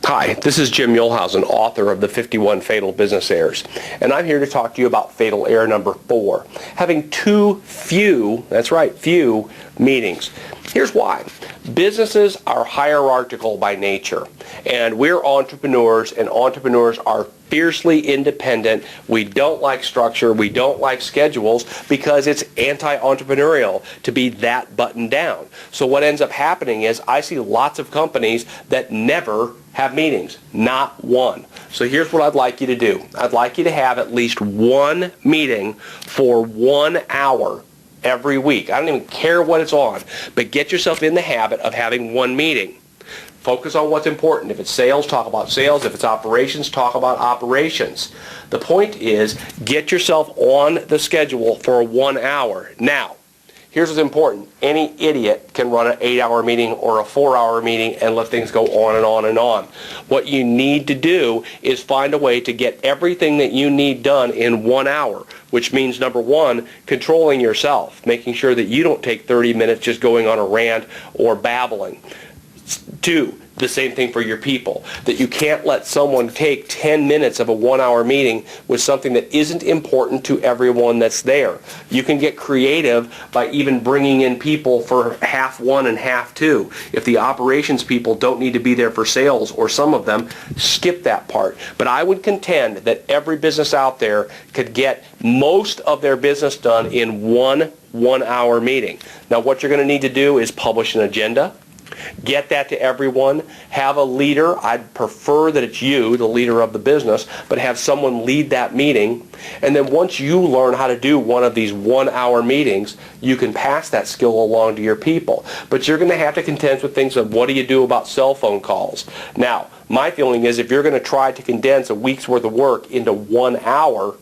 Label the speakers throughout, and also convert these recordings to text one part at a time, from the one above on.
Speaker 1: Hi, this is Jim Muehlhausen, author of the 51 Fatal Business Errors, and I'm here to talk to you about fatal error number 4, having too few, that's right, few meetings. Here's why. Businesses are hierarchical by nature, and we're entrepreneurs, and entrepreneurs are fiercely independent. We don't like structure, we don't like schedules, because it's anti-entrepreneurial to be that buttoned down. So what ends up happening is I see lots of companies that never have meetings, not one. So here's what I'd like you to do. I'd like you to have at least one meeting for 1 hour every week. I don't even care what it's on, but get yourself in the habit of having one meeting. Focus on what's important. If it's sales, talk about sales. If it's operations, talk about operations. The point is, get yourself on the schedule for 1 hour. Now, here's what's important. Any idiot can run an 8-hour meeting or a 4-hour meeting and let things go on and on and on. What you need to do is find a way to get everything that you need done in 1 hour, which means, number one, controlling yourself, making sure that you don't take 30 minutes just going on a rant or babbling. 2, the same thing for your people, that you can't let someone take 10 minutes of a 1-hour meeting with something that isn't important to everyone that's there. You can get creative by even bringing in people for half one and half two. If the operations people don't need to be there for sales, or some of them, skip that part. But I would contend that every business out there could get most of their business done in one 1-hour meeting. Now what you're going to need to do is publish an agenda. Get that to everyone. Have a leader. I'd prefer that it's you, the leader of the business, but have someone lead that meeting. And then once you learn how to do one of these 1-hour meetings, you can pass that skill along to your people. But you're going to have to contend with things of what do you do about cell phone calls. Now, my feeling is if you're going to try to condense a week's worth of work into 1 hour,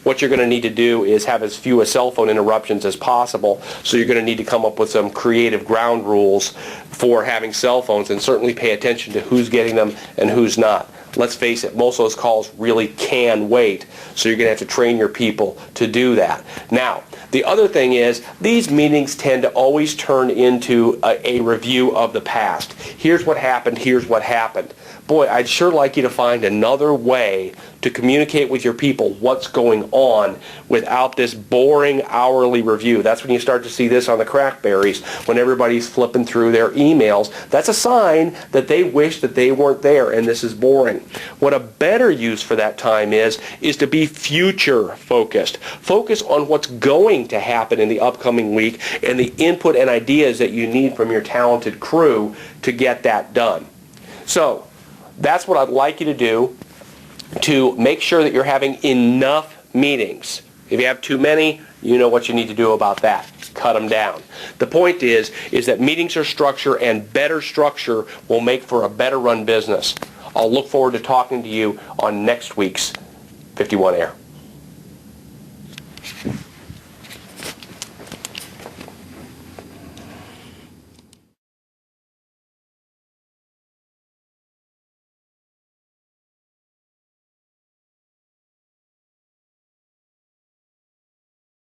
Speaker 1: what you're going to need to do is have as few cell phone interruptions as possible. So you're going to need to come up with some creative ground rules for having cell phones, and certainly pay attention to who's getting them and who's not. Let's face it, most of those calls really can wait, so you're going to have to train your people to do that. Now, the other thing is, these meetings tend to always turn into a review of the past. Here's what happened, here's what happened. Boy, I'd sure like you to find another way to communicate with your people what's going on without this boring hourly review. That's when you start to see this on the crackberries, when everybody's flipping through their emails. That's a sign that they wish that they weren't there and this is boring. What a better use for that time is to be future focused. Focus on what's going to happen in the upcoming week and the input and ideas that you need from your talented crew to get that done. So, that's what I'd like you to do to make sure that you're having enough meetings. If you have too many, you know what you need to do about that. Cut them down. The point is that meetings are structure, and better structure will make for a better run business. I'll look forward to talking to you on next week's 51 Air.